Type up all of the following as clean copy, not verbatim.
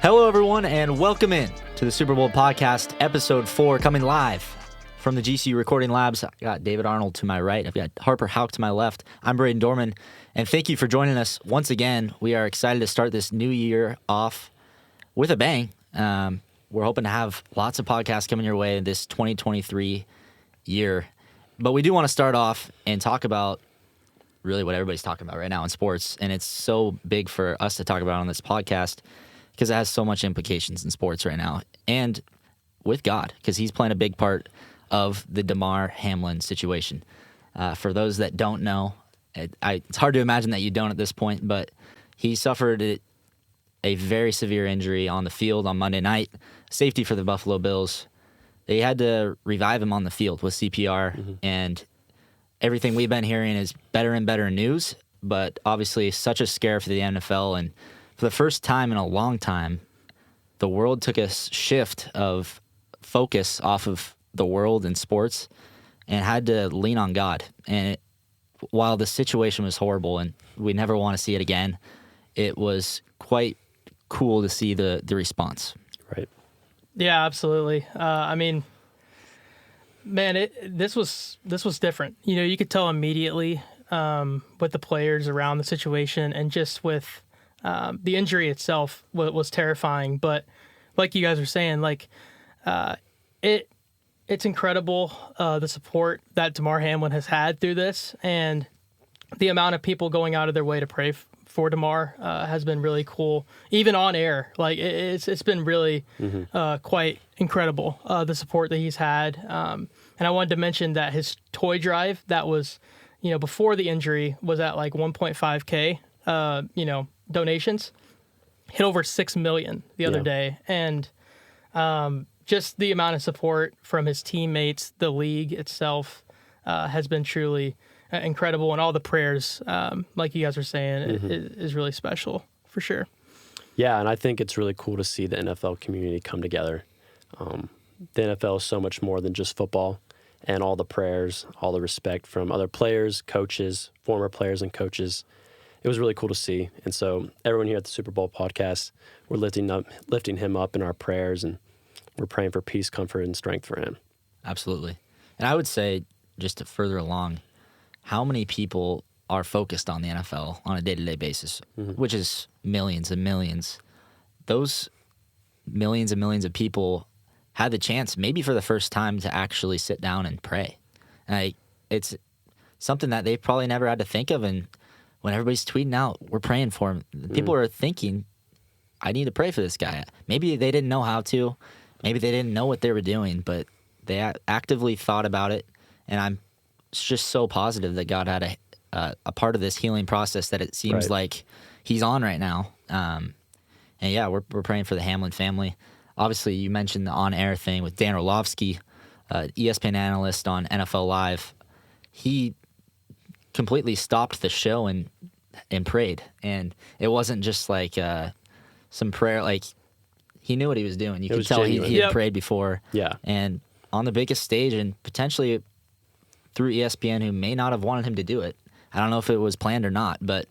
Hello, everyone, and welcome in to the Super Bowl podcast, episode 4, coming live from the GCU Recording Labs. I got David Arnold to my right. I've got Harper Hauk to my left. I'm Braden Dorman, and thank you for joining us once again. We are excited to start this new year off with a bang. We're hoping to have lots of podcasts coming your way this 2023 year. But we do want to start off and talk about really what everybody's talking about right now in sports, and it's so big for us to talk about on this podcast because it has so much implications in sports right now, and with God, because he's playing a big part of the Damar Hamlin situation. For those that don't know, it's hard to imagine that you don't at this point, but he suffered a very severe injury on the field on Monday night, safety for the Buffalo Bills. They had to revive him on the field with CPR, and everything we've been hearing is better and better news, but obviously such a scare for the NFL, and for the first time in a long time, the world took a shift of focus off of the world and sports and had to lean on God. And while the situation was horrible and we never want to see it again, it was quite cool to see the response. Right. Yeah, absolutely. I mean, man, this was different. You know, you could tell immediately with the players around the situation and just with the injury itself was terrifying, but like you guys were saying, like it's incredible the support that Damar Hamlin has had through this, and the amount of people going out of their way to pray for Damar has been really cool. Even on air, like it's been really quite incredible the support that he's had. And I wanted to mention that his toy drive that was, before the injury was at like 1.5K. Donations hit over 6 million the other day, and just the amount of support from his teammates, the league itself, has been truly incredible, and all the prayers, like you guys were saying, is really special for sure. Yeah, and I think it's really cool to see the NFL community come together. The NFL is so much more than just football, and all the prayers, all the respect from other players, coaches, former players and coaches. It was really cool to see. And so everyone here at the Super Bowl podcast, we're lifting him up in our prayers, and we're praying for peace, comfort, and strength for him. Absolutely. And I would say, just to further along, how many people are focused on the NFL on a day-to-day basis, which is millions and millions. Those millions and millions of people had the chance, maybe for the first time, to actually sit down and pray. And it's something that they probably never had to think of, and when everybody's tweeting out, we're praying for him, people are thinking, I need to pray for this guy. Maybe they didn't know how to. Maybe they didn't know what they were doing, but they actively thought about it. And I'm just so positive that God had a part of this healing process that it seems like he's on right now. And yeah, we're praying for the Hamlin family. Obviously, you mentioned the on-air thing with Dan Orlovsky, ESPN analyst on NFL Live. He completely stopped the show and prayed, and it wasn't just like some prayer. Like, he knew what he was doing. You could tell he had prayed before. Yeah, and on the biggest stage, and potentially through ESPN, who may not have wanted him to do it. I don't know if it was planned or not, but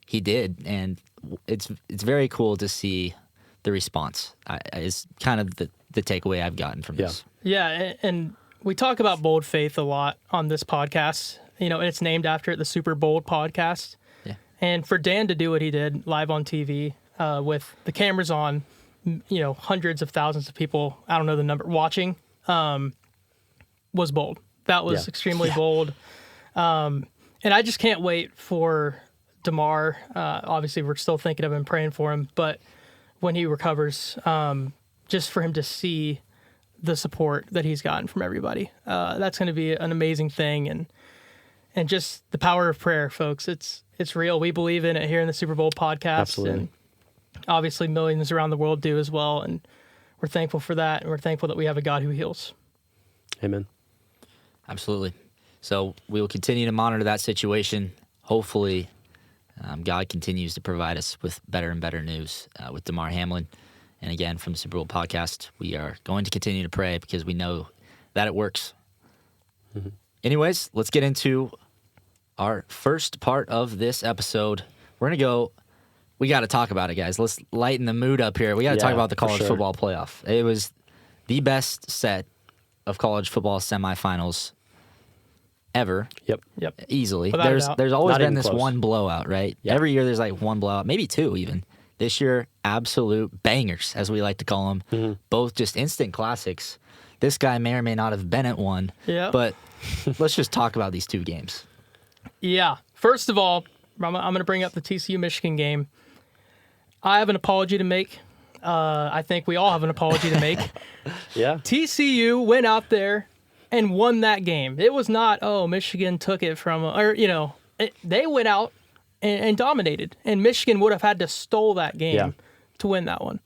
he did, and it's very cool to see the response. Is kind of the takeaway I've gotten from this. Yeah, and we talk about bold faith a lot on this podcast. And it's named after the Super Bowl podcast. Yeah. And for Dan to do what he did live on TV with the cameras on, hundreds of thousands of people, I don't know the number, watching, was bold. That was extremely bold. And I just can't wait for Damar. Obviously, we're still thinking of him, praying for him. But when he recovers, just for him to see the support that he's gotten from everybody, that's going to be an amazing thing. And just the power of prayer, folks. It's real. We believe in it here in the Super Bowl podcast. Absolutely. And obviously millions around the world do as well. And we're thankful for that. And we're thankful that we have a God who heals. Amen. Absolutely. So we will continue to monitor that situation. Hopefully, God continues to provide us with better and better news with Damar Hamlin. And again, from the Super Bowl podcast, we are going to continue to pray because we know that it works. Anyways, let's get into our first part of this episode. We're going to go we got to talk about it, guys. Let's lighten the mood up here. We got to talk about the college football playoff. It was the best set of college football semifinals ever. Yep. Easily. Without a doubt. There's always Not been even this close. one blowout, right? Yep. Every year there's like one blowout, maybe two even. This year, absolute bangers, as we like to call them. Mm-hmm. Both just instant classics. This guy may or may not have been at one. Yeah. But let's just talk about these two games. Yeah. First of all, I'm going to bring up the TCU Michigan game. I have an apology to make. I think we all have an apology to make. Yeah. TCU went out there and won that game. It was not, Michigan took it from, they went out and dominated. And Michigan would have had to stole that game to win that one.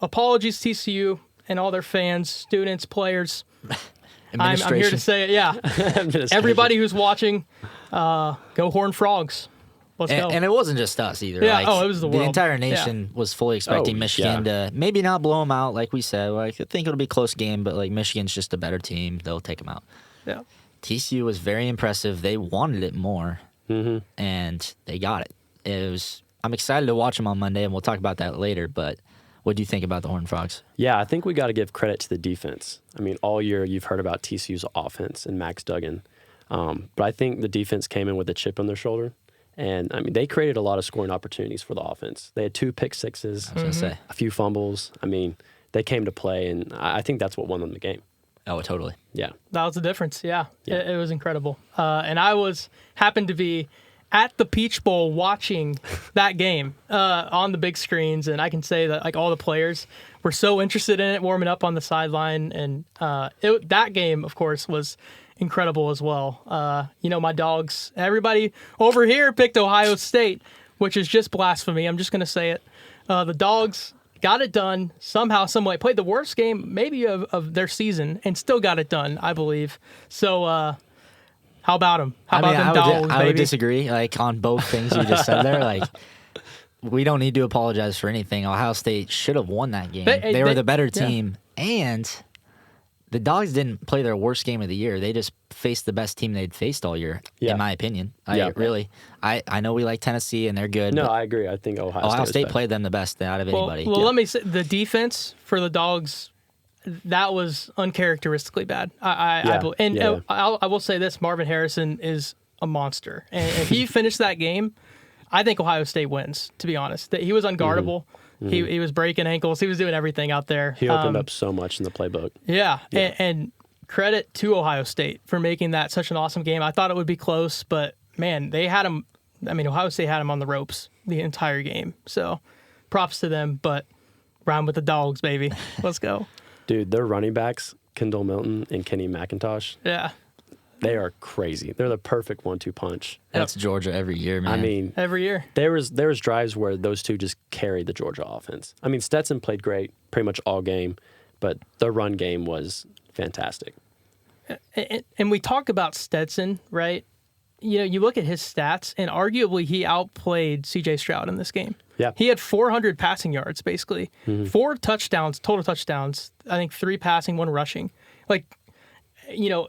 Apologies, TCU and all their fans, students, players. I'm here to say it, yeah. Everybody who's watching, go Horned Frogs. Let's go. And it wasn't just us either. Yeah, it was the world. The entire nation was fully expecting Michigan to maybe not blow them out, like we said. Like, I think it'll be a close game, but like Michigan's just a better team. They'll take them out. Yeah. TCU was very impressive. They wanted it more, and they got it. I'm excited to watch them on Monday, and we'll talk about that later. But what do you think about the Horned Frogs? Yeah, I think we got to give credit to the defense. I mean, all year you've heard about TCU's offense and Max Duggan. But I think the defense came in with a chip on their shoulder. And, I mean, they created a lot of scoring opportunities for the offense. They had 2 pick sixes, I was going to say. a few fumbles. I mean, they came to play, and I think that's what won them the game. Oh, totally. Yeah. That was the difference, yeah. It was incredible. And I happened to be at the Peach Bowl watching that game on the big screens, and I can say that like all the players were so interested in it, warming up on the sideline. And that game, of course, was incredible as well. My dogs, everybody over here picked Ohio State, which is just blasphemy. I'm just going to say it. The dogs got it done somehow, some way. Played the worst game maybe of their season and still got it done, I believe. So how about them? How about them dogs, I would disagree. Like on both things you just said there. Like we don't need to apologize for anything. Ohio State should have won that game. They were the better team, and the Dogs didn't play their worst game of the year. They just faced the best team they'd faced all year, in my opinion. I know we like Tennessee, and they're good. No, I agree. I think Ohio State played them the best out of anybody. Well, let me say, the defense for the Dogs, that was uncharacteristically bad. I will say this, Marvin Harrison is a monster. And if he finished that game, I think Ohio State wins, to be honest. He was unguardable. He was breaking ankles. He was doing everything out there. He opened up so much in the playbook. Yeah. And credit to Ohio State for making that such an awesome game. I thought it would be close, but, man, they had him. I mean, Ohio State had him on the ropes the entire game. So props to them, but round with the Dogs, baby. Let's go. Dude, their running backs, Kendall Milton and Kenny McIntosh. Yeah. They are crazy. They're the perfect 1-2 punch. That's Georgia every year, man. I mean, every year. There was drives where those two just carried the Georgia offense. I mean, Stetson played great pretty much all game, but the run game was fantastic. And we talk about Stetson, right? You look at his stats, and arguably he outplayed C.J. Stroud in this game. Yeah. He had 400 passing yards, basically. 4 touchdowns, total touchdowns. I think 3 passing, 1 rushing. Like,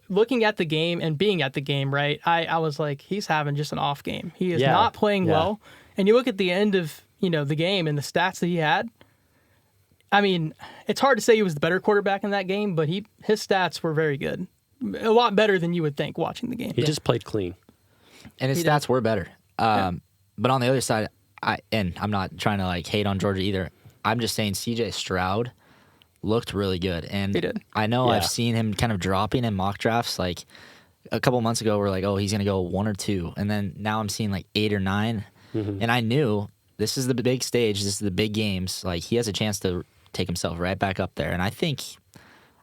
looking at the game and being at the game, right, I was like, he's having just an off game. He is not playing well. And you look at the end of, the game and the stats that he had. I mean, it's hard to say he was the better quarterback in that game, but his stats were very good. A lot better than you would think watching the game. He just played clean. And his stats were better. But on the other side, I'm not trying to hate on Georgia either. I'm just saying C.J. Stroud looked really good. And he did. I know I've seen him kind of dropping in mock drafts. Like a couple months ago, we're like, oh, he's going to go 1 or 2. And then now I'm seeing 8 or 9. And I knew this is the big stage. This is the big games. Like he has a chance to take himself right back up there. And I think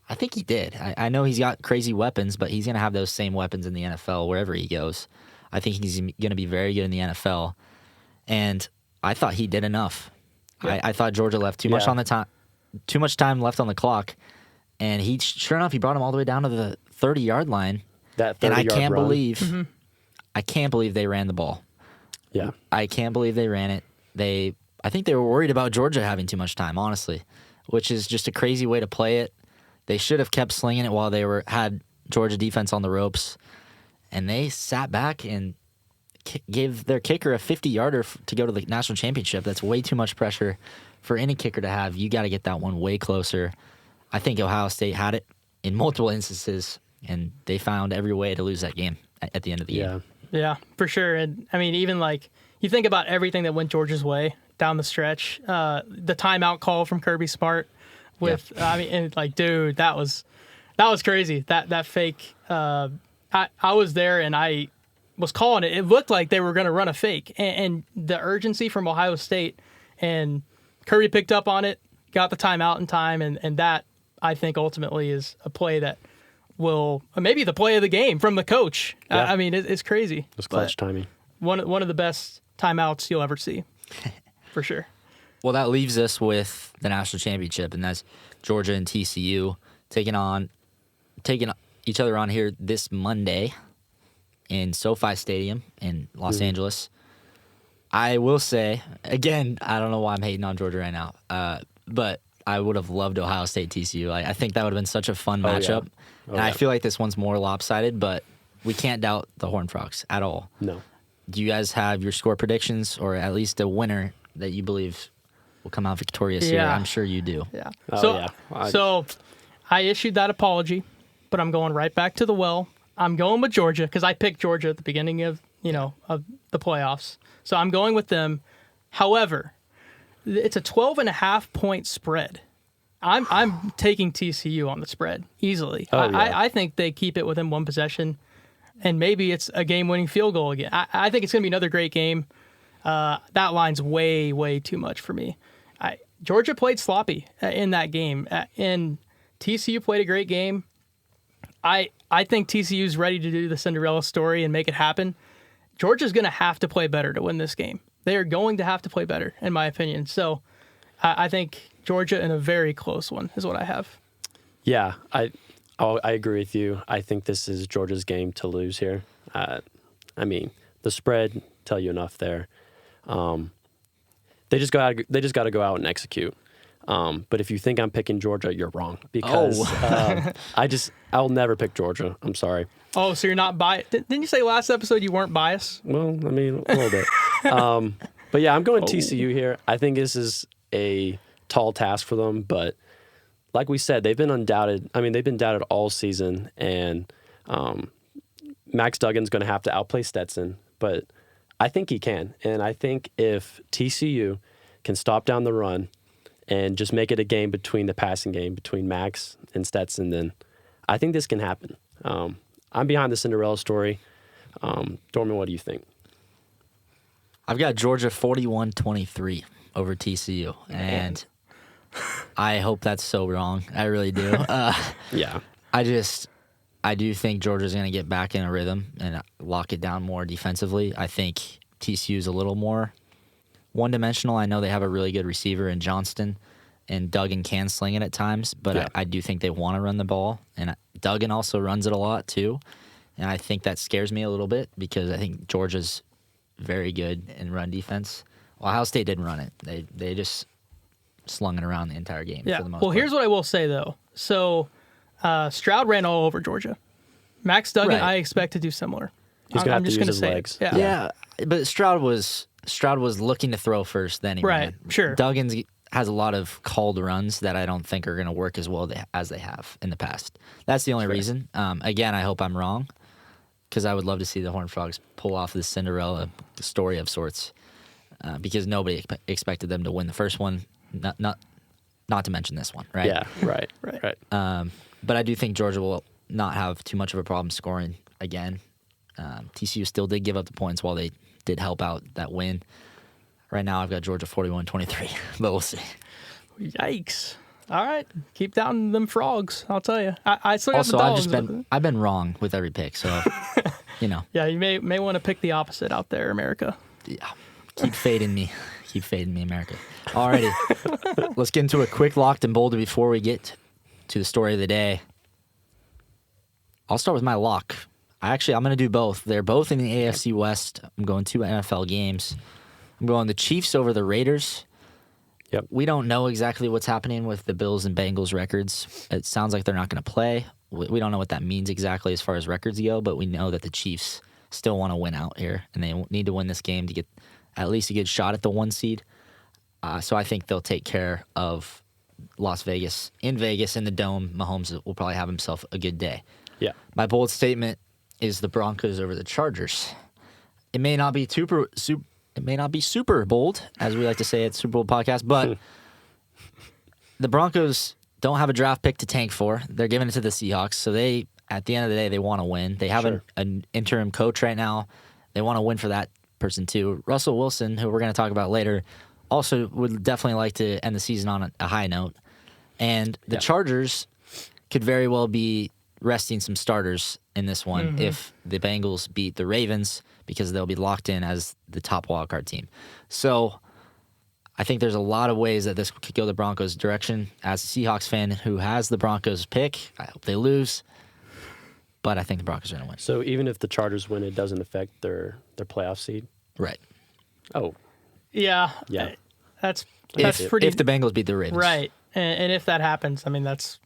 he did. I know he's got crazy weapons, but he's going to have those same weapons in the NFL wherever he goes. I think he's going to be very good in the NFL. And I thought he did enough. Yeah. I thought Georgia left too much on the time. Too much time left on the clock, and sure enough, he brought him all the way down to the 30-yard line. That 30-yard and I can't run. believe, I can't believe they ran the ball. Yeah, I can't believe they ran it. I think they were worried about Georgia having too much time, honestly, which is just a crazy way to play it. They should have kept slinging it while they had Georgia defense on the ropes, and they sat back and gave their kicker a 50-yarder to go to the national championship. That's way too much pressure for any kicker to have. You got to get that one way closer. I think Ohio State had it in multiple instances, and they found every way to lose that game at the end of the game. Yeah, for sure. And I mean, even like you think about everything that went Georgia's way down the stretch, the timeout call from Kirby Smart with, I mean, and like, dude, that was crazy. That fake. I was there and I was calling it. It looked like they were going to run a fake, and the urgency from Ohio State, and Kirby picked up on it, got the timeout in time, and that I think ultimately is a play that will maybe the play of the game from the coach. Yeah. I mean, it's crazy. It's clutch timing. One of the best timeouts you'll ever see, for sure. Well, that leaves us with the national championship, and that's Georgia and TCU taking each other on here this Monday in SoFi Stadium in Los Angeles. I will say, again, I don't know why I'm hating on Georgia right now, but I would have loved Ohio State TCU. I think that would have been such a fun matchup. And I feel like this one's more lopsided, but we can't doubt the Horned Frogs at all. No. Do you guys have your score predictions, or at least a winner that you believe will come out victorious here? I'm sure you do. Yeah. Oh, So I issued that apology, but I'm going right back to the well. I'm going with Georgia because I picked Georgia at the beginning of the playoffs. So I'm going with them. However, it's a 12.5 point spread. I'm taking TCU on the spread easily. I think they keep it within one possession, and maybe it's a game-winning field goal again. I think it's going to be another great game. That line's way, way too much for me. Georgia played sloppy in that game, and TCU played a great game. I think TCU's ready to do the Cinderella story and make it happen. Georgia's going to have to play better to win this game. They are going to have to play better, in my opinion. So I think Georgia in a very close one is what I have. Yeah, I agree with you. I think this is Georgia's game to lose here. I mean, the spread tell you enough there. They just got to go out and execute. But if you think I'm picking Georgia, you're wrong because I'll never pick Georgia. I'm sorry. Oh, so you're not biased? Didn't you say last episode you weren't biased? Well, I mean, a little bit. But yeah, I'm going TCU here. I think this is a tall task for them, but like we said, they've been undoubted. I mean, they've been doubted all season, and Max Duggan's going to have to outplay Stetson, but I think he can. And I think if TCU can stop down the run and just make it a game between the passing game between Max and Stetson, then I think this can happen. I'm behind the Cinderella story. Dorman, what do you think? I've got Georgia 41-23 over TCU, and I hope that's so wrong. I really do. Yeah. I do think Georgia's going to get back in a rhythm and lock it down more defensively. I think TCU's a little more one-dimensional. I know they have a really good receiver in Johnston, and Duggan can sling it at times, but I do think they want to run the ball, and Duggan also runs it a lot too, and I think that scares me a little bit because I think Georgia's very good in run defense. Ohio State didn't run it. They just slung it around the entire game for the most part. Here's what I will say, though. So Stroud ran all over Georgia. Max Duggan, I expect to do similar. He's going to have to use his legs. Yeah, but Stroud was looking to throw first, then he ran. Sure. Duggan's has a lot of called runs that I don't think are going to work as well as they have in the past. That's the only reason. Again, I hope I'm wrong because I would love to see the Horned Frogs pull off this Cinderella story of sorts because nobody expected them to win the first one, not to mention this one, right? Yeah, right. But I do think Georgia will not have too much of a problem scoring again. TCU still did give up the points while they did help out that win. Right now, I've got Georgia 41-23, but we'll see. Yikes! All right, keep down them frogs. I'll tell you. I still got the dogs. I've been wrong with every pick, so Yeah, you may want to pick the opposite out there, America. Yeah, keep fading me, America. Alrighty, let's get into a quick locked and boulder before we get to the story of the day. I'll start with my lock. I'm going to do both. They're both in the AFC West. I'm going 2 NFL games. I'm going the Chiefs over the Raiders. Yep. We don't know exactly what's happening with the Bills and Bengals records. It sounds like they're not going to play. We don't know what that means exactly as far as records go, but we know that the Chiefs still want to win out here, and they need to win this game to get at least a good shot at the 1 seed. So I think they'll take care of Las Vegas. In Vegas, in the Dome, Mahomes will probably have himself a good day. Yeah. My bold statement is the Broncos over the Chargers. It may not be super bold, as we like to say at Super Bowl Podcast, but the Broncos don't have a draft pick to tank for. They're giving it to the Seahawks, so they, at the end of the day, they want to win. They have an interim coach right now. They want to win for that person too. Russell Wilson, who we're going to talk about later, also would definitely like to end the season on a high note. And the Chargers could very well be resting some starters in this one if the Bengals beat the Ravens, because they'll be locked in as the top wildcard team. So I think there's a lot of ways that this could go the Broncos' direction. As a Seahawks fan who has the Broncos pick, I hope they lose, but I think the Broncos are going to win. So even if the Chargers win, it doesn't affect their playoff seed? Right. Oh. Yeah. Yeah. That's If pretty. If the Bengals beat the Ravens. Right. And if that happens, I mean, it's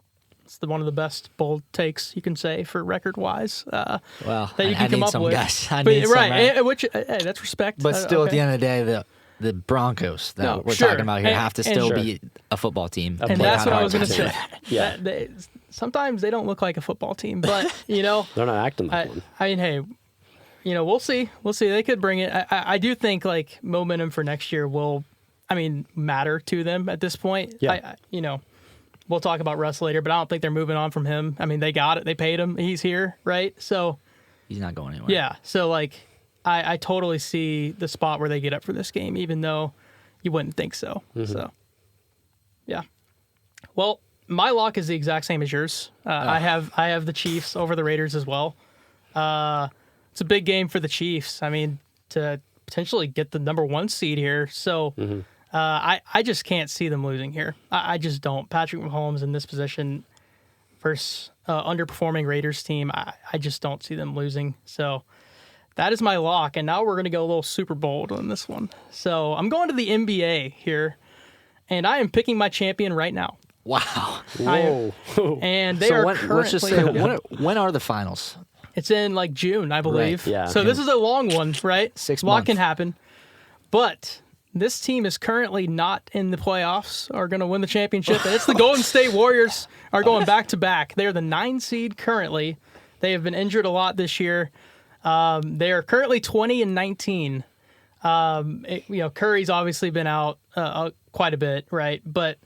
one of the best bold takes you can say for record-wise. Well, that you can I come need up some with. guys. I But, need some, right? Which, hey, that's respect. But still, at okay. the end of the day, the Broncos that we're sure. talking about here And- have to and still sure. be a football team. And that's what I was going to say. Yeah. Sometimes they don't look like a football team, but, They're not acting like one. I mean, hey, we'll see. We'll see. They could bring it. I do think, like, momentum for next year will, matter to them at this point. Yeah. We'll talk about Russ later, but I don't think they're moving on from him. I mean, they got it. They paid him. He's here, right? So He's not going anywhere. yeah. So, like, I totally see the spot where they get up for this game, even though you wouldn't think so. So, yeah. Well, my lock is the exact same as yours. I have the Chiefs over the Raiders as well. It's a big game for the Chiefs. I mean, to potentially get the number 1 seed here. So I just can't see them losing here. I just don't. Patrick Mahomes in this position versus underperforming Raiders team, I just don't see them losing. So that is my lock. And now we're going to go a little super bold on this one. So I'm going to the NBA here, and I am picking my champion right now. Wow. Whoa. And they So are let's just say, currently... when are the finals? It's in like June, I believe. Right, yeah. So this is a long one, right? 6 A lot months. can happen. But this team is currently not in the playoffs, are going to win the championship. And it's the Golden State Warriors are going back to back. They're the 9 seed currently. They have been injured a lot this year. They are currently 20-19. Curry's obviously been out quite a bit, right? But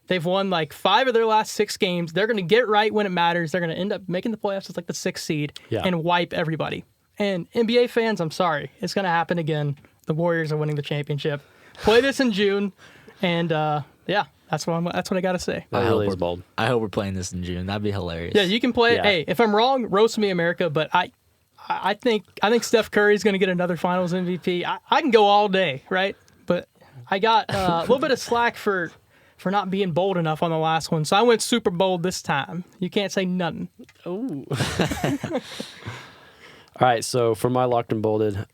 they've won like 5 of their last 6 games. They're going to get right when it matters. They're going to end up making the playoffs as like the 6th seed and wipe everybody. And NBA fans, I'm sorry, it's going to happen again. The Warriors are winning the championship. Play this in June, and that's what I got to say. That really is bold. I hope we're playing this in June. That'd be hilarious. Yeah, you can play it. Yeah. Hey, if I'm wrong, roast me, America. But I think Steph Curry is going to get another Finals MVP. I can go all day, right? But I got a little bit of slack for not being bold enough on the last one, so I went super bold this time. You can't say nothing. Oh. All right, so for my locked and bolded,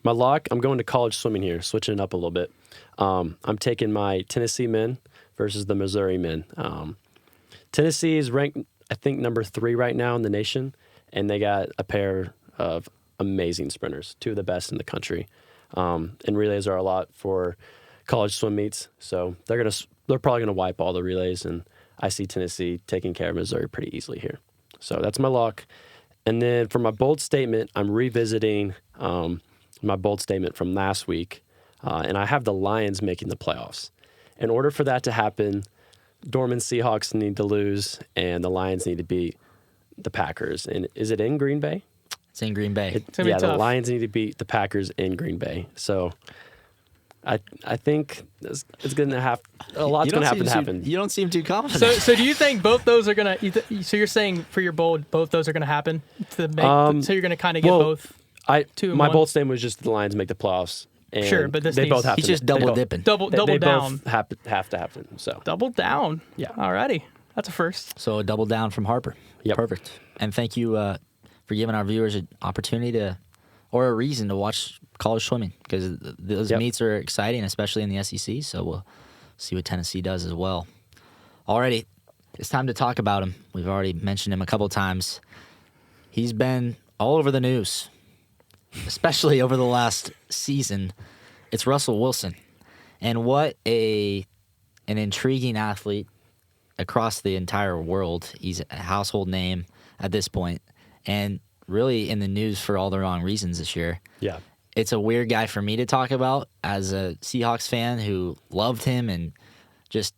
my lock, I'm going to college swimming here, switching it up a little bit. I'm taking my Tennessee men versus the Missouri men. Tennessee is ranked, I think, number 3 right now in the nation, and they got a pair of amazing sprinters, 2 of the best in the country. And relays are a lot for college swim meets, so they're probably gonna wipe all the relays, and I see Tennessee taking care of Missouri pretty easily here. So that's my lock. And then for my bold statement, I'm revisiting my bold statement from last week, and I have the Lions making the playoffs. In order for that to happen, Dorman Seahawks need to lose, and the Lions need to beat the Packers. And is it in Green Bay? It's in Green Bay. gonna be The tough. Lions need to beat the Packers in Green Bay. So I think it's going to have a lot's going to happen. You don't seem too confident. So do you think both those are going to? So you're saying for your bold, both those are going to happen to make? So you're going to kind of get both. Two and My one? bold statement was just the Lions make the playoffs. And Sure, but this they needs- both have He's to. just they double both- dipping. Double They down. both have to happen. So Double down. Yeah. Alrighty. That's a first. So a double down from Harper. Yep. Perfect. And thank you for giving our viewers an opportunity or a reason to watch college swimming, because those meets are exciting, especially in the SEC. So we'll see what Tennessee does as well. Alrighty, it's time to talk about him. We've already mentioned him a couple times. He's been all over the news especially over the last season, it's Russell Wilson. And what an intriguing athlete across the entire world. He's a household name at this point, and really in the news for all the wrong reasons this year. Yeah. It's a weird guy for me to talk about as a Seahawks fan who loved him and just,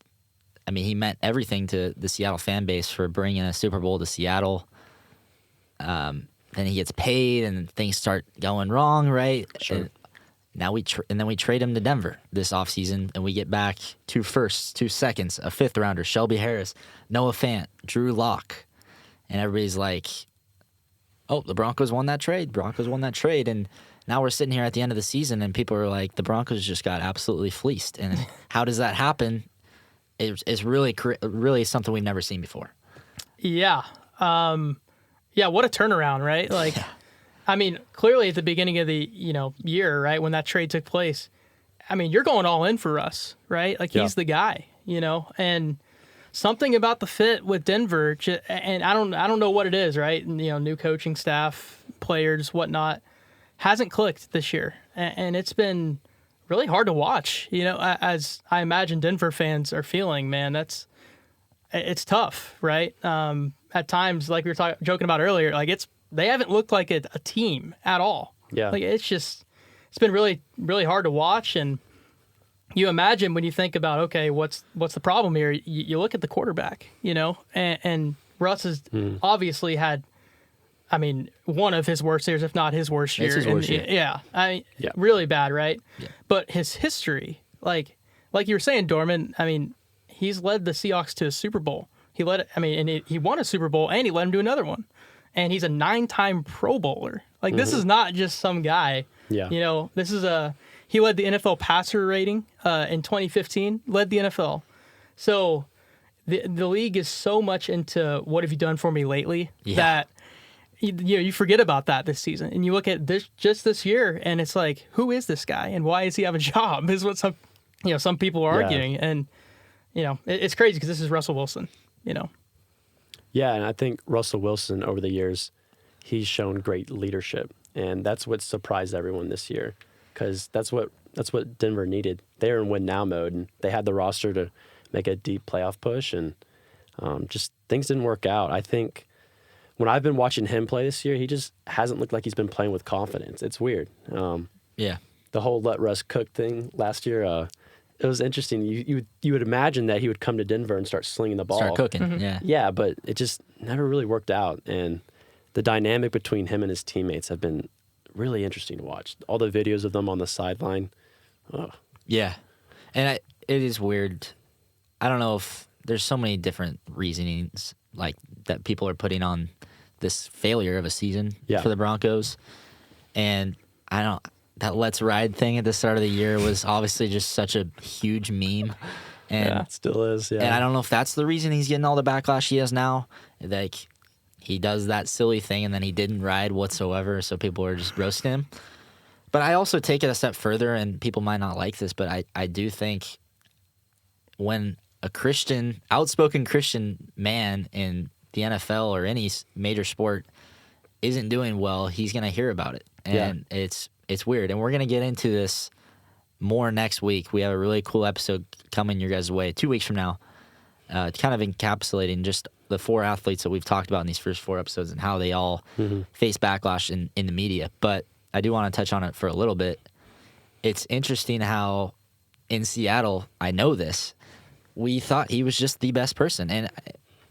I mean, he meant everything to the Seattle fan base for bringing a Super Bowl to Seattle. Then he gets paid and things start going wrong, right? Sure. And now we trade him to Denver this offseason, and we get back 2 firsts, 2 seconds, a 5th rounder, Shelby Harris, Noah Fant, Drew Lock, and everybody's like, "Oh, the Broncos won that trade. And now we're sitting here at the end of the season, and people are like, the Broncos just got absolutely fleeced. And how does that happen? It's really something we've never seen before. Yeah. Yeah, what a turnaround, right? Like, yeah. I mean, clearly at the beginning of the year, right, when that trade took place, I mean, you're going all in for Russ, right? Like, he's the guy, and something about the fit with Denver, and I don't know what it is, right? And, new coaching staff, players, whatnot, hasn't clicked this year, and it's been really hard to watch. As I imagine Denver fans are feeling, man, it's tough, right? At times, like we were joking about earlier, like they haven't looked like a team at all. Yeah, like it's been really, really hard to watch. And you imagine when you think about, okay, what's the problem here? You look at the quarterback, and Russ has obviously had, I mean, one of his worst years, if not his worst year. It's his worst year. Yeah, really bad, right? Yeah. But his history, like you were saying, Dorman, I mean, he's led the Seahawks to a Super Bowl. He won a Super Bowl, and he led him to another one. And he's a 9-time Pro Bowler. Like, this is not just some guy. Yeah. He led the NFL passer rating in 2015, led the NFL. So the league is so much into what have you done for me lately that you forget about that this season. And you look at this year, and it's like, who is this guy, and why does he have a job? Is what some people are arguing. And it's crazy because this is Russell Wilson. Yeah, and I think Russell Wilson over the years, he's shown great leadership, and that's what surprised everyone this year, because that's what Denver needed. They're in win now mode, and they had the roster to make a deep playoff push, and just things didn't work out. I think when I've been watching him play this year, he just hasn't looked like he's been playing with confidence. It's weird. Yeah, the whole let Russ cook thing last year. It was interesting. You would imagine that he would come to Denver and start slinging the ball. Start cooking, Yeah, but it just never really worked out. And the dynamic between him and his teammates have been really interesting to watch. All the videos of them on the sideline. Ugh. Yeah, and it is weird. I don't know if there's so many different reasonings like that people are putting on this failure of a season for the Broncos. And that let's ride thing at the start of the year was obviously just such a huge meme. And it still is, yeah. And I don't know if that's the reason he's getting all the backlash he has now. Like, he does that silly thing and then he didn't ride whatsoever, so people are just roasting him. But I also take it a step further, and people might not like this, but I do think when a outspoken Christian man in the NFL or any major sport isn't doing well, he's going to hear about it. And it's weird. And we're going to get into this more next week. We have a really cool episode coming your guys' way 2 weeks from now, kind of encapsulating just the 4 athletes that we've talked about in these first 4 episodes and how they all face backlash in the media. But I do want to touch on it for a little bit. It's interesting how in Seattle, I know this, we thought he was just the best person. And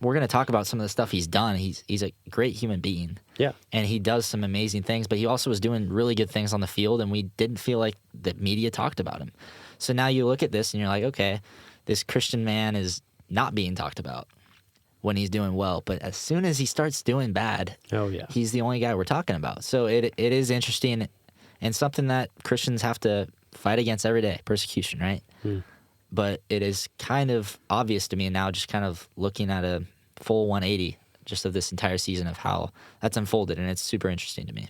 we're going to talk about some of the stuff he's done. He's a great human being. Yeah. And he does some amazing things, but he also was doing really good things on the field, and we didn't feel like the media talked about him. So now you look at this and you're like, okay, this Christian man is not being talked about when he's doing well. But as soon as he starts doing bad, he's the only guy we're talking about. So it is interesting and something that Christians have to fight against every day, persecution, right? But it is kind of obvious to me now, just kind of looking at a full 180 just of this entire season of how that's unfolded, and it's super interesting to me.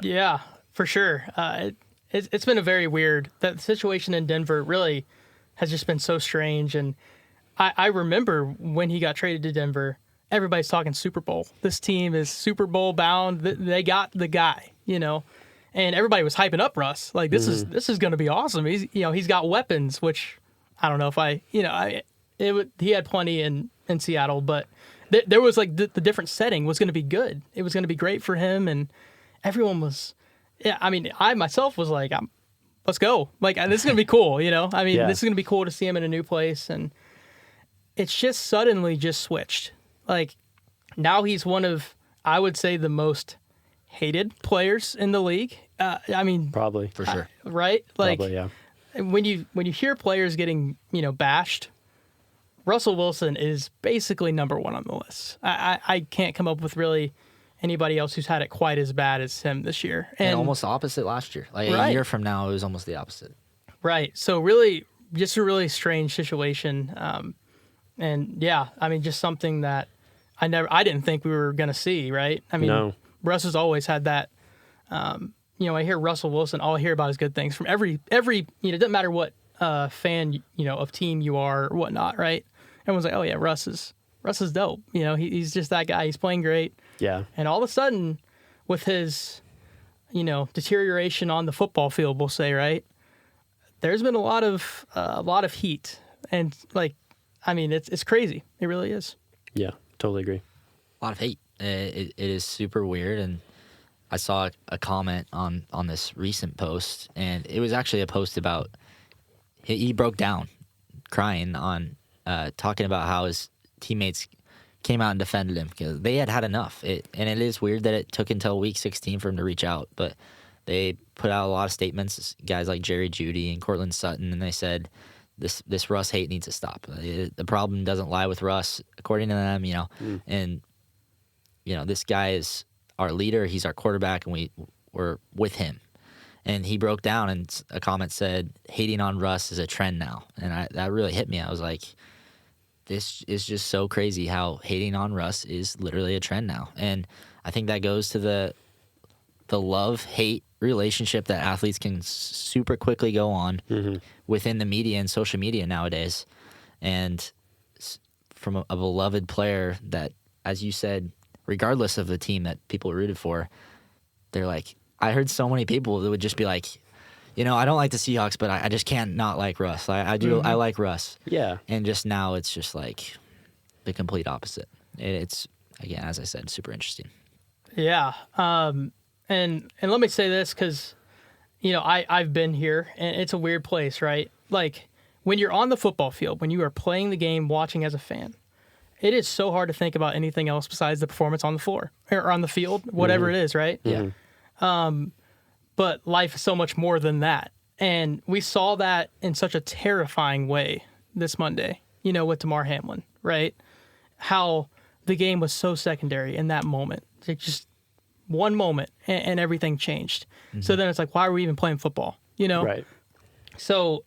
Yeah, for sure. It's been a very weird, that situation in Denver really has just been so strange. And I remember when he got traded to Denver, everybody's talking Super Bowl. This team is Super Bowl bound. They got the guy, and everybody was hyping up Russ. Like this is going to be awesome. He's got weapons, which I don't know if he had plenty in Seattle, but there was like the different setting was going to be good. It was going to be great for him, and everyone was. Yeah, I mean, I myself was like, let's go. Like this is going to be cool. This is going to be cool to see him in a new place, and it's just suddenly just switched. Like now he's one of, I would say, the most hated players in the league. Probably for sure, right? Like, probably, yeah. When you hear players getting bashed, Russell Wilson is basically number one on the list. I can't come up with really anybody else who's had it quite as bad as him this year. And almost the opposite last year. Like a year from now, it was almost the opposite. Right. So really, just a really strange situation. And yeah, just something that I didn't think we were going to see. Right. No. Russ has always had that. I hear Russell Wilson. All I hear about is good things from every. It doesn't matter what fan of team you are or whatnot. Right. Everyone's like, oh yeah, Russ is dope. He's just that guy. He's playing great. Yeah. And all of a sudden, with his, deterioration on the football field, we'll say, right, there's been a lot of heat, and it's crazy. It really is. Yeah, totally agree. A lot of hate. It is super weird, and I saw a comment on this recent post, and it was actually a post about he broke down, crying on talking about how his teammates came out and defended him because they had enough. And it is weird that it took until week 16 for him to reach out, but they put out a lot of statements, guys like Jerry Jeudy and Cortland Sutton, and they said this Russ hate needs to stop. The problem doesn't lie with Russ, according to them, and this guy is our leader, he's our quarterback, and we're with him. And he broke down, and a comment said, hating on Russ is a trend now. And that really hit me. I was like, this is just so crazy how hating on Russ is literally a trend now. And I think that goes to the love-hate relationship that athletes can super quickly go on within the media and social media nowadays. And from a beloved player that, as you said, regardless of the team that people rooted for, they're like, I heard so many people that would just be like, I don't like the Seahawks, but I just can't not like Russ. I do. I like Russ. Yeah. And just now it's just like the complete opposite. It's, again, as I said, super interesting. Yeah. And let me say this because, I've been here, and it's a weird place, right? Like when you're on the football field, when you are playing the game, watching as a fan, it is so hard to think about anything else besides the performance on the floor or on the field, whatever it is, right? Yeah. But life is so much more than that. And we saw that in such a terrifying way this Monday, with Damar Hamlin, right? How the game was so secondary in that moment. Like just one moment and everything changed. Mm-hmm. So then it's like, why are we even playing football? Right. So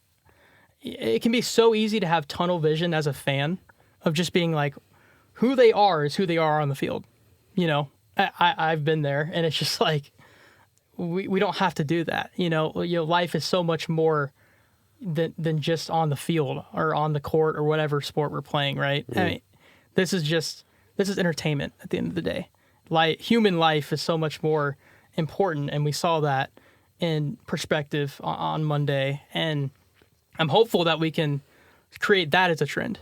it can be so easy to have tunnel vision as a fan of just being like, who they are is who they are on the field. I've been there, and it's just like, we don't have to do that. Life is so much more than just on the field or on the court or whatever sport we're playing, right? This is entertainment at the end of the day. Human life is so much more important, and we saw that in perspective on Monday. And I'm hopeful that we can create that as a trend.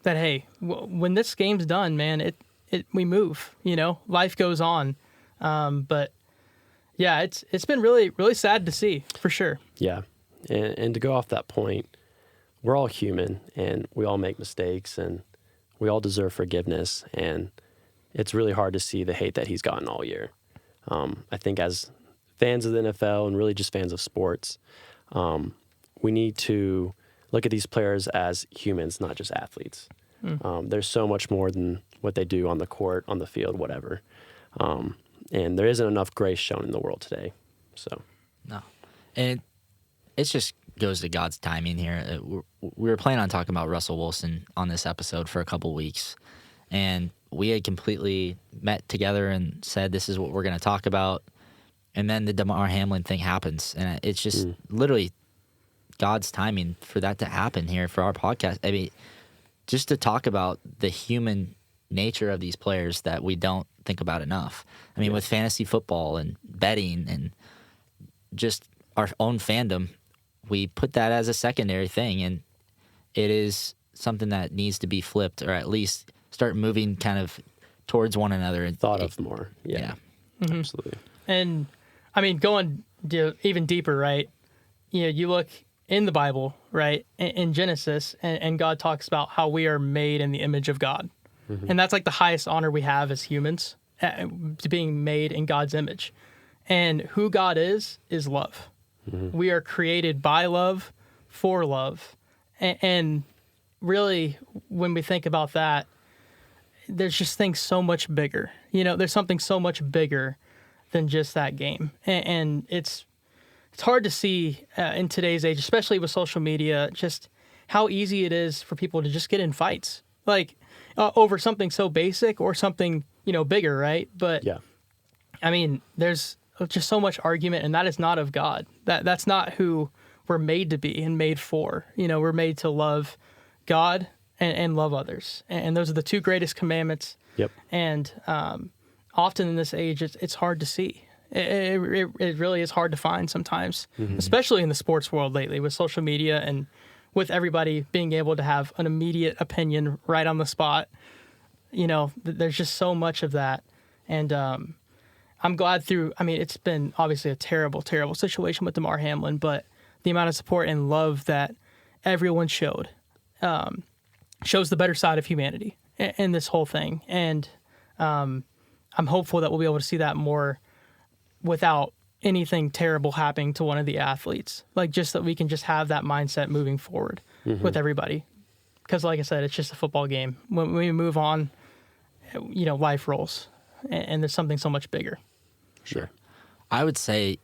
That hey, when this game's done, man, we move. Life goes on. But yeah, it's been really, really sad to see, for sure. Yeah. And to go off that point, we're all human, and we all make mistakes, and we all deserve forgiveness. And it's really hard to see the hate that he's gotten all year. I think as fans of the NFL and really just fans of sports, we need to look at these players as humans, not just athletes. There's so much more than what they do on the court, on the field, whatever. And there isn't enough grace shown in the world today. So no, and it just goes to God's timing here. We were planning on talking about Russell Wilson on this episode for a couple weeks, and we had completely met together and said this is what we're going to talk about. And then the Damar Hamlin thing happens, and it's just literally God's timing for that to happen here for our podcast. I mean, just to talk about the human nature of these players that we don't think about enough. I mean, with fantasy football and betting and just our own fandom, we put that as a secondary thing, and it is something that needs to be flipped, or at least start moving kind of towards one another and Thought of more. Yeah. Absolutely. And I mean, going even deeper, right? You look in the Bible, right, in Genesis, and God talks about how we are made in the image of God. And that's like the highest honor we have as humans, to being made in God's image. And who God is love. We are created by love, for love. And really, when we think about that, there's just things so much bigger. There's something so much bigger than just that game. And it's hard to see in today's age, especially with social media, just how easy it is for people to just get in fights, like over something so basic or something, bigger, right? But Yeah. I mean, there's just so much argument, and that is not of God. That's not who we're made to be and made for. We're made to love God and love others. And those are the two greatest commandments. Yep. And often in this age, it's hard to see. It really is hard to find sometimes, especially in the sports world lately with social media and with everybody being able to have an immediate opinion right on the spot. There's just so much of that. And I'm glad it's been obviously a terrible, terrible situation with Damar Hamlin, but the amount of support and love that everyone showed shows the better side of humanity in this whole thing. And I'm hopeful that we'll be able to see that more without anything terrible happening to one of the athletes. Like, just that we can just have that mindset moving forward with everybody. Because like I said, it's just a football game. When we move on, life rolls. And there's something so much bigger. Sure. I would say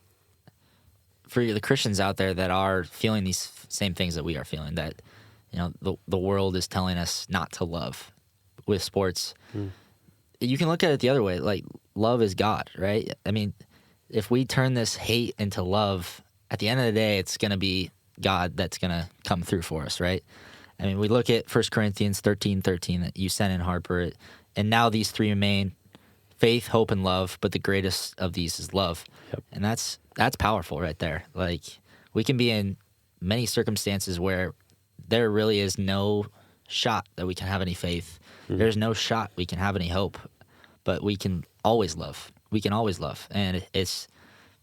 for the Christians out there that are feeling these same things that we are feeling, that the world is telling us not to love with sports. You can look at it the other way. Like, love is God, right? I mean, if we turn this hate into love, at the end of the day, it's going to be God that's going to come through for us, right? I mean, we look at 1 Corinthians 13:13 that you sent in, Harper, and now these three remain: faith, hope, and love, but the greatest of these is love. Yep. And that's powerful right there. Like, we can be in many circumstances where there really is no shot that we can have any faith. There's no shot we can have any hope, but we can always love. We can always love. And it's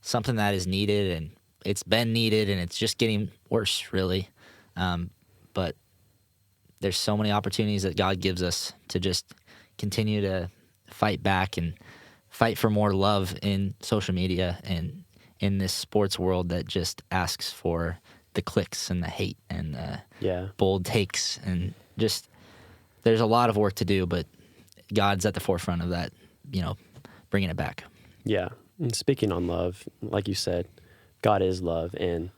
something that is needed, and it's been needed, and it's just getting worse, really. But there's so many opportunities that God gives us to just continue to fight back and fight for more love in social media and in this sports world that just asks for the clicks and the hate and the bold takes. And just, there's a lot of work to do, but God's at the forefront of that, bringing it back. Yeah. And speaking on love, like you said, God is love. And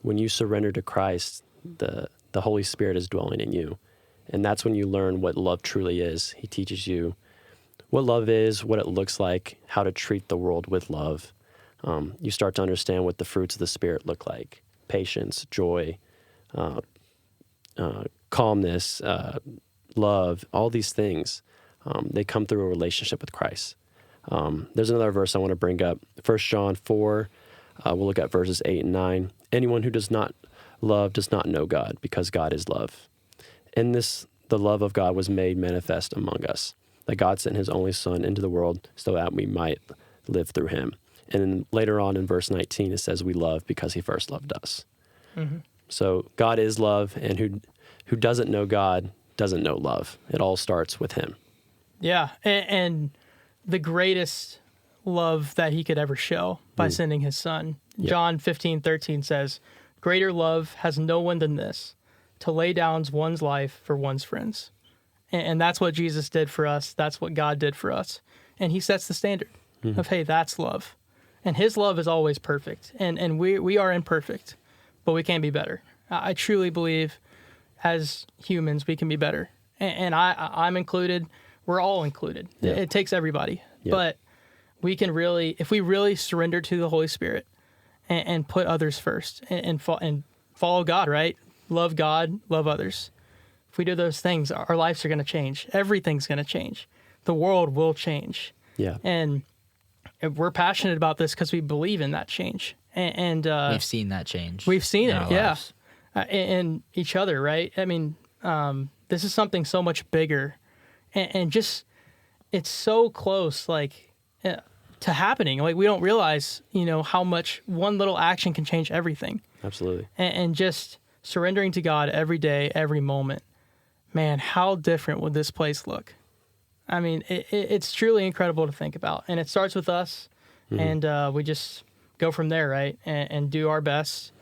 when you surrender to Christ, the Holy Spirit is dwelling in you. And that's when you learn what love truly is. He teaches you what love is, what it looks like, how to treat the world with love. You start to understand what the fruits of the Spirit look like: patience, joy, calmness, love, all these things. They come through a relationship with Christ. There's another verse I want to bring up. 1 John 4, we'll look at verses 8 and 9. Anyone who does not love does not know God, because God is love. In this, the love of God was made manifest among us, that God sent his only Son into the world so that we might live through him. And then later on in verse 19, it says we love because he first loved us. So God is love, and who doesn't know God doesn't know love. It all starts with him. Yeah, and the greatest love that he could ever show by sending his Son. Yep. John 15:13 says, "Greater love has no one than this, to lay down one's life for one's friends." And that's what Jesus did for us. That's what God did for us. And he sets the standard of, hey, that's love. And his love is always perfect. And we are imperfect, but we can be better. I truly believe as humans, we can be better. And I'm included. We're all included. Yeah. It takes everybody. Yeah. But we can really, if we really surrender to the Holy Spirit and put others first and follow God, right? Love God, love others. If we do those things, our lives are going to change. Everything's going to change. The world will change. Yeah. And we're passionate about this because we believe in that change. And we've seen that change. We've seen in it, our yeah, lives. in each other, right? I mean, this is something so much bigger, and just it's so close, like to happening. Like we don't realize, how much one little action can change everything. Absolutely. And just surrendering to God every day, every moment. Man, how different would this place look? I mean, it's truly incredible to think about, and it starts with us, and we just go from there, right? And do our best,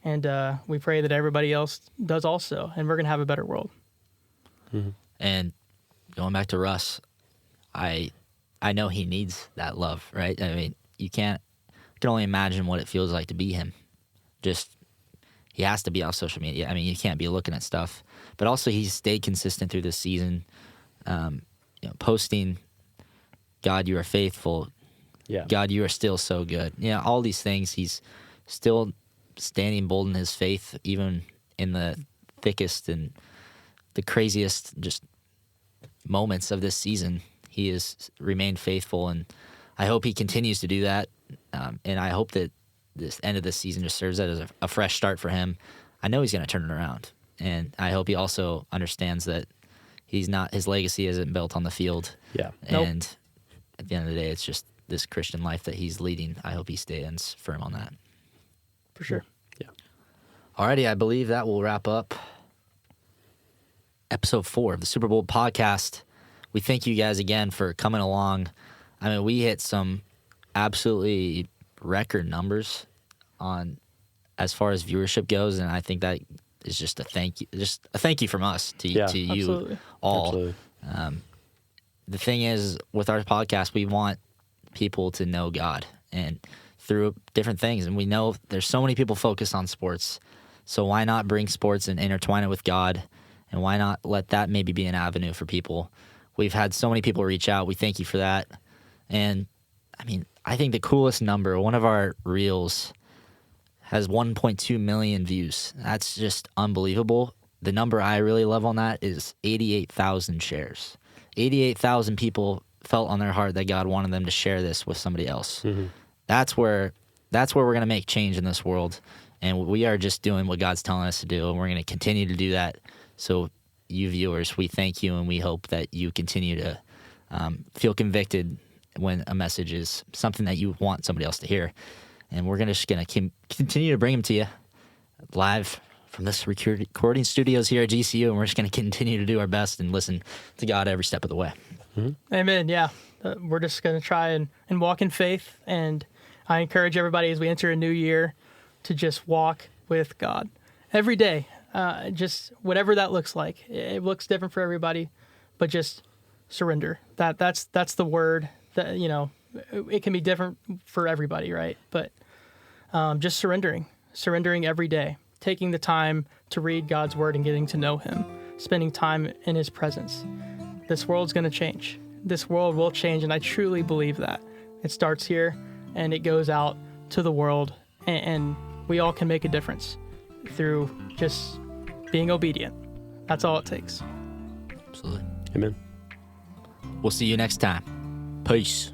and we pray that everybody else does also, and we're gonna have a better world. And going back to Russ, I know he needs that love, right? I mean, I can only imagine what it feels like to be him. Just he has to be off social media. I mean, you can't be looking at stuff, but also he's stayed consistent through this season, posting, "God, you are faithful." Yeah. "God, you are still so good." All these things. He's still standing bold in his faith, even in the thickest and the craziest just moments of this season. He has remained faithful, and I hope he continues to do that. And I hope that this end of this season just serves that as a fresh start for him. I know he's going to turn it around, and I hope he also understands that his legacy isn't built on the field. Yeah. And at the end of the day, it's just this Christian life that he's leading. I hope he stands firm on that. For sure. Yeah. Alrighty, I believe that will wrap up episode 4 of the Super Bowl podcast. We thank you guys again for coming along. I mean, we hit some absolutely record numbers on as far as viewership goes, and I think that is just a thank you from us to you Absolutely. all. Absolutely. The thing is, with our podcast, we want people to know God and through different things, and we know there's so many people focused on sports, so why not bring sports and intertwine it with God, and why not let that maybe be an avenue for people? We've had so many people reach out. We thank you for that. And I mean, I think the coolest number, one of our reels has 1.2 million views. That's just unbelievable. The number I really love on that is 88,000 shares. 88,000 people felt on their heart that God wanted them to share this with somebody else. Mm-hmm. That's where we're going to make change in this world. And we are just doing what God's telling us to do, and we're going to continue to do that. So you viewers, we thank you, and we hope that you continue to feel convicted when a message is something that you want somebody else to hear. And we're just going to continue to bring them to you live from this recording studios here at GCU, and we're just going to continue to do our best and listen to God every step of the way. Mm-hmm. Amen. Yeah. We're just going to try and walk in faith, and I encourage everybody as we enter a new year to just walk with God every day. Just whatever that looks like. It looks different for everybody, but just surrender. That's the word. That it can be different for everybody, right? But just surrendering every day, taking the time to read God's word and getting to know Him, spending time in His presence. This world's going to change. This world will change, and I truly believe that. It starts here, and it goes out to the world, and we all can make a difference through just being obedient. That's all it takes. Absolutely. Amen. We'll see you next time. Peace.